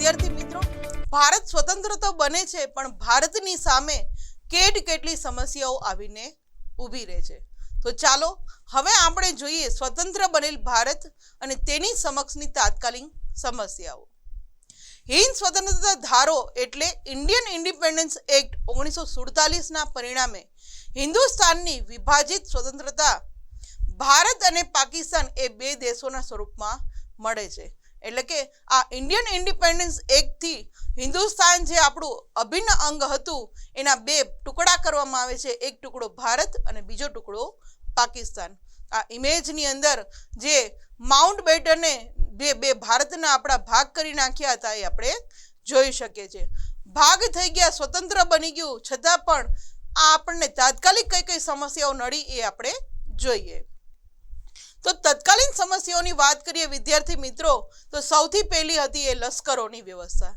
વિદ્યાર્થી મિત્રો, ભારત સ્વતંત્ર તો બને છે પણ ભારતની સામે કેટલી સમસ્યાઓ આવીને ઊભી રહે છે। તો ચાલો હવે આપણે જોઈએ સ્વતંત્ર બનેલ ભારત અને તેની સમક્ષની તાત્કાલિક સમસ્યાઓ। હિન્દ સ્વતંત્રતા ધારો એટલે ઇન્ડિયન ઇન્ડિપેન્ડન્સ એક્ટ 1947ના પરિણામે હિન્દુસ્તાનની વિભાજિત સ્વતંત્રતા ભારત અને પાકિસ્તાન એ બે દેશોના સ્વરૂપમાં મળે છે। એટલે કે આ ઇન્ડિયન ઇન્ડિપેન્ડન્સ એક્ટથી હિન્દુસ્તાન જે આપણું અભિન્ન અંગ હતું એના બે ટુકડા કરવામાં આવે છે, એક ટુકડો ભારત અને બીજો ટુકડો પાકિસ્તાન। આ ઇમેજની અંદર જે માઉન્ટ બેટને બે ભારતના આપણા ભાગ કરી નાખ્યા હતા એ આપણે જોઈ શકીએ છીએ। ભાગ થઈ ગયા, સ્વતંત્ર બની ગયું, છતાં પણ આ આપણને તાત્કાલિક કઈ સમસ્યાઓ નડી એ આપણે જોઈએ। તો તત્કાલીન સમસ્યાઓની વાત કરીએ વિદ્યાર્થી મિત્રો, તો સૌથી પહેલી હતી એ લશ્કરોની વ્યવસ્થા।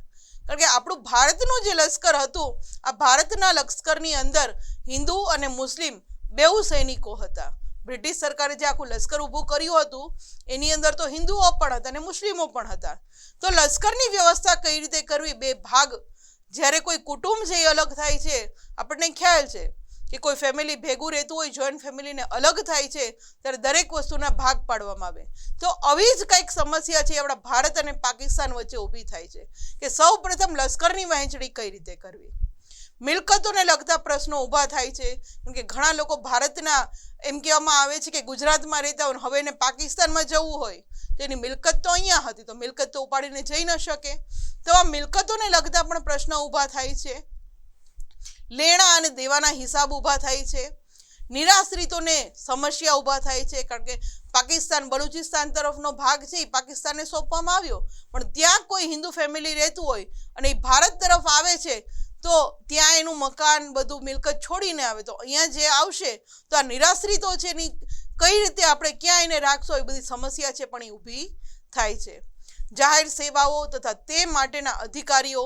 કારણ કે આપણું ભારતનું જે લશ્કર હતું, આ ભારતના લશ્કરની અંદર હિન્દુ અને મુસ્લિમ બેઉ સૈનિકો હતા। બ્રિટિશ સરકારે જે આખું લશ્કર ઊભું કર્યું હતું એની અંદર તો હિન્દુઓ પણ હતા અને મુસ્લિમો પણ હતા। તો લશ્કરની વ્યવસ્થા કઈ રીતે કરવી, બે ભાગ, જ્યારે કોઈ કુટુંબ છે એ અલગ થાય છે, આપણને ખ્યાલ છે કે કોઈ ફેમિલી ભેગું રહેતું હોય, જોઈન્ટ ફેમિલીને અલગ થાય છે ત્યારે દરેક વસ્તુના ભાગ પાડવામાં આવે। તો આવી જ કંઈક સમસ્યા છે આપણા ભારત અને પાકિસ્તાન વચ્ચે ઊભી થાય છે કે સૌ પ્રથમ લશ્કરની વહેંચણી કઈ રીતે કરવી। મિલકતોને લગતા પ્રશ્નો ઊભા થાય છે, કેમ કે ઘણા લોકો ભારતના એમ કહેવામાં આવે છે કે ગુજરાતમાં રહેતા હોય, હવે એને પાકિસ્તાનમાં જવું હોય તો એની મિલકત તો અહીંયા હતી, તો મિલકત તો ઉપાડીને જઈ ન શકે। તો આ મિલકતોને લગતા પણ પ્રશ્નો ઊભા થાય છે। લેણા અને દેવાના હિસાબ ઊભા થાય છે। નિરાશ્રિતોને સમસ્યા ઊભા થાય છે, કારણ કે પાકિસ્તાન બલુચિસ્તાન તરફનો ભાગ છે એ પાકિસ્તાનને સોંપવામાં આવ્યો, પણ ત્યાં કોઈ હિન્દુ ફેમિલી રહેતું હોય અને એ ભારત તરફ આવે છે તો ત્યાં એનું મકાન બધું મિલકત છોડીને આવે, તો અહીંયા જે આવશે તો આ નિરાશ્રિતો છે એની કઈ રીતે આપણે ક્યાં એને રાખશો, એ બધી સમસ્યા છે પણ એ ઊભી થાય છે। જાહેર સેવાઓ તથા તે માટેના અધિકારીઓ,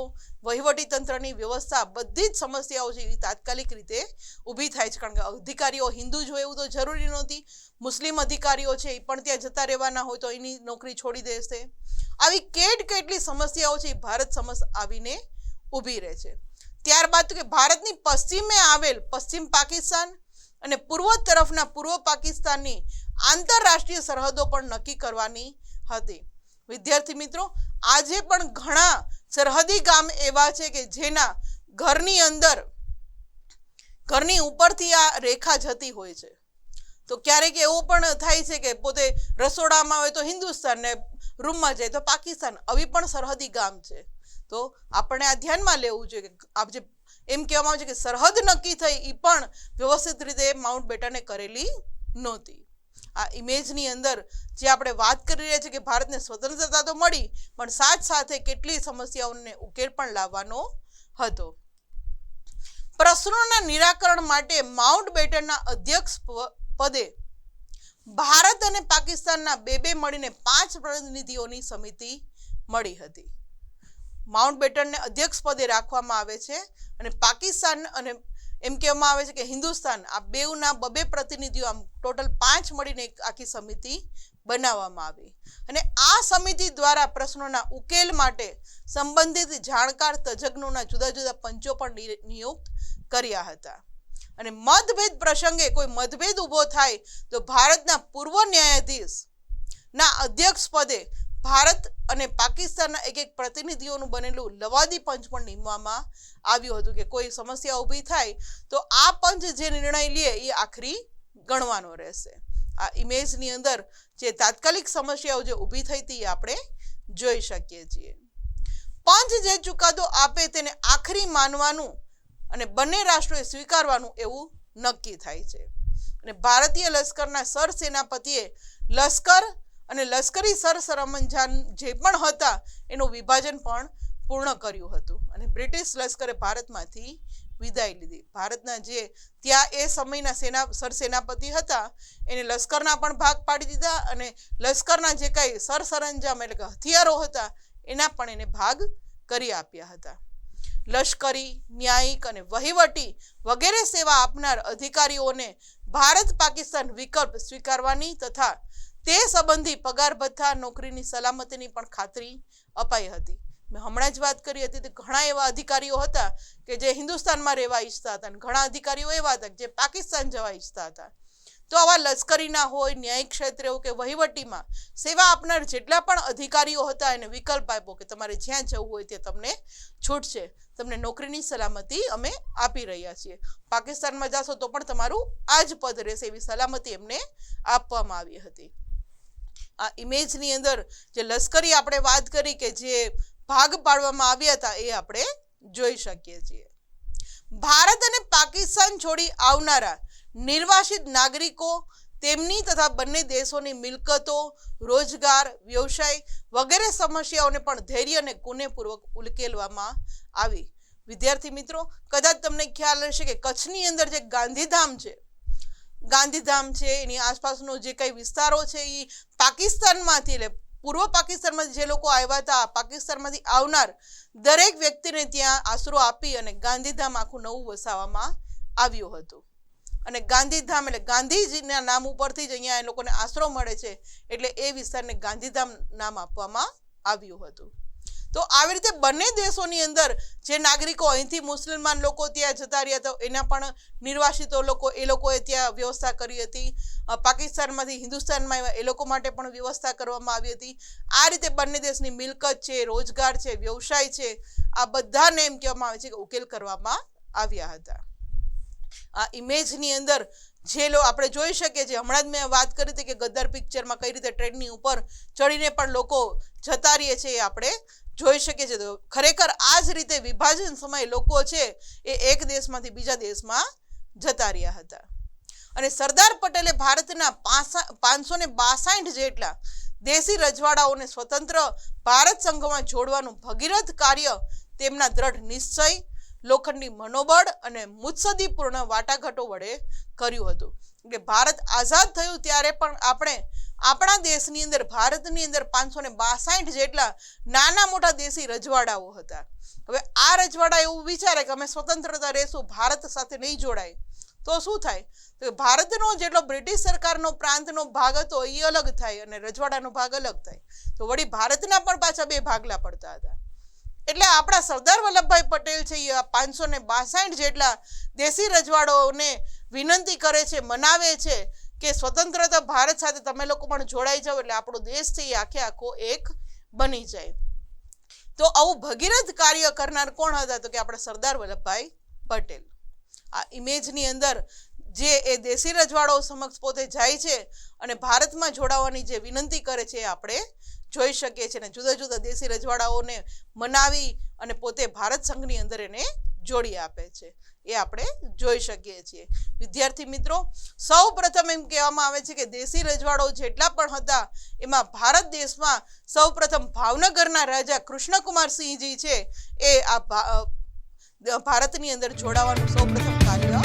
વહીવટી તંત્રની વ્યવસ્થા, બધી જ સમસ્યાઓ છે એ તાત્કાલિક રીતે ઊભી થાય છે, કારણ કે અધિકારીઓ હિન્દુ જ હોય એવું તો જરૂરી નહોતી, મુસ્લિમ અધિકારીઓ છે એ પણ ત્યાં જતા રહેવાના હોય તો એની નોકરી છોડી દેશે। આવી કેટલી સમસ્યાઓ છે એ ભારત સમક્ષ આવીને ઊભી રહે છે। ત્યારબાદ કે ભારતની પશ્ચિમે આવેલ પશ્ચિમ પાકિસ્તાન અને પૂર્વ તરફના પૂર્વ પાકિસ્તાનની આંતરરાષ્ટ્રીય સરહદો પણ નક્કી કરવાની હતી। વિદ્યાર્થી મિત્રો, આજે પણ ઘણા સરહદી ગામ એવા છે કે જેના ઘરની ઉપરથી આ રેખા જતી હોય છે। તો ક્યારેક એવું પણ થાય છે કે પોતે રસોડામાં હોય તો હિન્દુસ્તાન ને રૂમમાં જાય તો પાકિસ્તાન, આવી પણ સરહદી ગામ છે। તો આપણે આ ધ્યાનમાં લેવું જોઈએ કે આ જે એમ કહેવામાં આવે છે કે સરહદ નક્કી થઈ એ પણ વ્યવસ્થિત રીતે માઉન્ટ બેટને કરેલી નહોતી। આ ઇમેજની અંદર જે આપણે વાત કરી રહ્યા છીએ કે ભારતને સ્વતંત્રતા તો મળી પણ સાથે કેટલી સમસ્યાઓને ઉકેલ પણ લાવવાનો હતો। પ્રશ્નોના નિરાકરણ માટે માઉન્ટ બેટનના અધ્યક્ષ પદે ભારત અને પાકિસ્તાનના બે મળીને 5 પ્રતિનિધિઓની સમિતિ મળી હતી। માઉન્ટ બેટનને અધ્યક્ષ પદે રાખવામાં આવે છે અને પાકિસ્તાન અને એમ કહેવામાં આવે છે કે હિન્દુસ્તાન, આ બેઉના 2 પ્રતિનિધિઓ, આમ ટોટલ 5 મળીને એક આખી સમિતિ બનાવવામાં આવી અને આ સમિતિ દ્વારા પ્રશ્નોના ઉકેલ માટે સંબંધિત જાણકાર તજજ્ઞોના જુદા પંચો પણ નિયુક્ત કર્યા હતા। અને મતભેદ પ્રસંગે કોઈ મતભેદ ઊભો થાય તો ભારતના પૂર્વ ન્યાયાધીશના અધ્યક્ષ પદે ભારત અને પાકિસ્તાનના એક પ્રતિનિધિઓનું બનેલું લવાદી પંચ પણ નિમવામાં આવ્યું હતું કે કોઈ સમસ્યા ઊભી થાય તો આ પંચ જે નિર્ણય લે એ આખરી ગણવાનો રહેશે। આ ઇમેજની અંદર જે તાત્કાલિક સમસ્યાઓ જે ઊભી થઈ હતી આપણે જોઈ શકીએ છીએ। પંચ જે ચુકાદો આપે તેને આખરી માનવાનું અને બંને રાષ્ટ્રોએ સ્વીકારવાનું એવું નક્કી થાય છે। અને ભારતીય લશ્કરના સરસેનાપતિએ લશ્કર અને લશ્કરી સરસરંજામ જે પણ હતા એનું વિભાજન પણ પૂર્ણ કર્યું હતું અને બ્રિટિશ લશ્કરે ભારતમાંથી વિદાય લીધી। ભારતના જે ત્યાં એ સમયના સરસેનાપતિ હતા એને લશ્કરના પણ ભાગ પાડી દીધા અને લશ્કરના જે કાંઈ સરસરંજામ એટલે કે હથિયારો હતા એના પણ એને ભાગ કરી આપ્યા હતા। લશ્કરી, ન્યાયિક અને વહીવટી વગેરે સેવા આપનાર અધિકારીઓને ભારત પાકિસ્તાન વિકલ્પ સ્વીકારવાની તથા તે સંબંધી પગાર ભથ્થા, નોકરીની સલામતીની પણ ખાતરી અપાઈ હતી। મેં હમણાં જ વાત કરી હતી કે ઘણા એવા અધિકારીઓ હતા કે જે હિન્દુસ્તાનમાં રહેવા ઈચ્છતા હતા અને ઘણા અધિકારીઓ એવા હતા જે પાકિસ્તાન જવા ઈચ્છતા હતા. તો આવા લશ્કરીના હોય, ન્યાયિક ક્ષેત્રે હોય કે વહીવટીમાં સેવા આપનાર જેટલા પણ અધિકારીઓ હતા એને વિકલ્પ આપ્યો કે તમારે જ્યાં જવું હોય તે તમને છૂટ છે, તમને નોકરીની સલામતી અમે આપી રહ્યા છીએ, પાકિસ્તાનમાં જશો તો પણ તમારું આ જ પદ રહેશે, એવી સલામતી એમને આપવામાં આવી હતી. આ ઇમેજની અંદર જે લશ્કરી આપણે વાત કરી કે જે ભાગ પાડવામાં આવ્યા હતા એ આપણે જોઈ શકીએ છીએ. ભારત અને પાકિસ્તાન છોડી આવનારા નિર્વાસિત નાગરિકો, તેમની તથા બંને દેશોની મિલકતો, રોજગાર, વ્યવસાય વગેરે સમસ્યાઓને પણ ધૈર્ય અને કુનેપૂર્વક ઉકેલવામાં આવી. વિદ્યાર્થી મિત્રો, કદાચ તમને ખ્યાલ હશે કે કચ્છની અંદર જે ગાંધીધામ છે એની આસપાસનો જે કઈ વિસ્તારો છે એ પાકિસ્તાનમાંથી, એટલે પૂર્વ પાકિસ્તાનમાં જે લોકો આવ્યા હતા, પાકિસ્તાનમાંથી આવનાર દરેક વ્યક્તિને ત્યાં આશરો આપી અને ગાંધીધામ આખું નવું વસાવવામાં આવ્યું હતું. અને ગાંધીધામ એટલે ગાંધીજીના નામ ઉપરથી જ અહીંયા એ લોકોને આશરો મળે છે એટલે એ વિસ્તારને ગાંધીધામ નામ આપવામાં આવ્યું હતું. તો આવી રીતે બંને દેશોની અંદર જે નાગરિકો અહીંથી મુસલમાન લોકો ત્યાં જતા રહ્યા હતા એના પણ નિર્વાસિતો લોકો એ લોકોએ ત્યાં વ્યવસ્થા કરી હતી. પાકિસ્તાનમાંથી હિન્દુસ્તાનમાં આવ્યા એ લોકો માટે પણ વ્યવસ્થા કરવામાં આવી હતી. આ રીતે બંને દેશની મિલકત છે, રોજગાર છે, વ્યવસાય છે, આ બધાને એમ કહેવામાં આવે છે કે ઉકેલ કરવામાં આવ્યા હતા. આ ઇમેજની અંદર જે આપણે જોઈ શકીએ છીએ, હમણાં જ મેં વાત કરી હતી કે ગદ્દાર પિક્ચરમાં કઈ રીતે ટ્રેનની ઉપર ચડીને પણ લોકો જતા રહીએ છે એ આપણે જોઈ શકીએ છીએ. તો ખરેખર આ જ રીતે વિભાજન સમયે લોકો છે એ એક દેશમાંથી બીજા દેશમાં જતા રહ્યા હતા. અને સરદાર પટેલે ભારતના 562 જેટલા દેશી રજવાડાઓને સ્વતંત્ર ભારત સંઘમાં જોડવાનું ભગીરથ કાર્ય તેમના દ્રઢ નિશ્ચય, લોખંડી મનોબળ અને મુત્સદીપૂર્ણ વાટાઘાટો વડે કર્યું હતું. કે ભારત આઝાદ થયું ત્યારે પણ આપણે આપણા દેશની અંદર, ભારતની અંદર 562 જેટલા નાના મોટા દેશી રજવાડાઓ હતા. હવે આ રજવાડા એવું વિચારે કે અમે સ્વતંત્રતા રહેશું, ભારત સાથે નહીં જોડાય તો શું થાય? તો ભારતનો જેટલો બ્રિટિશ સરકારનો પ્રાંતનો ભાગ હતો એ અલગ થાય અને રજવાડાનો ભાગ અલગ થાય. તો વળી ભારતના પણ પાછા બે ભાગલા પડતા હતા. એટલે આપણા સરદાર વલ્લભભાઈ પટેલ છે એ 562 જેટલા દેશી રજવાડાઓને વિનંતી કરે છે, મનાવે છે કે સ્વતંત્રતા ભારત સાથે તમે લોકો પણ જોડાઈ જાઓ એટલે આપણો દેશ છે એ આખે આખો એક બની જાય. તો આવું ભગીરથ કાર્ય કરનાર કોણ હતા? તો કે આપણે સરદાર વલ્લભભાઈ પટેલ. આ ઇમેજની અંદર જે એ દેશી રજવાડાઓ સમક્ષ પોતે જાય છે અને ભારતમાં જોડાવાની જે વિનંતી કરે છે એ આપણે જોઈ શકીએ છીએ. અને જુદા જુદા દેશી રજવાડાઓને મનાવી અને પોતે ભારત સંઘની અંદર એને જોડી આપે છે એ આપણે જોઈ શકીએ છીએ. વિદ્યાર્થી મિત્રો, સૌ પ્રથમ એમ કહેવામાં આવે છે કે દેશી રજવાડાઓ જેટલા પણ હતા એમાં ભારત દેશમાં સૌ પ્રથમ ભાવનગરના રાજા કૃષ્ણકુમાર સિંહજી છે એ આ ભારતની અંદર જોડાવાનું સૌ પ્રથમ કાર્ય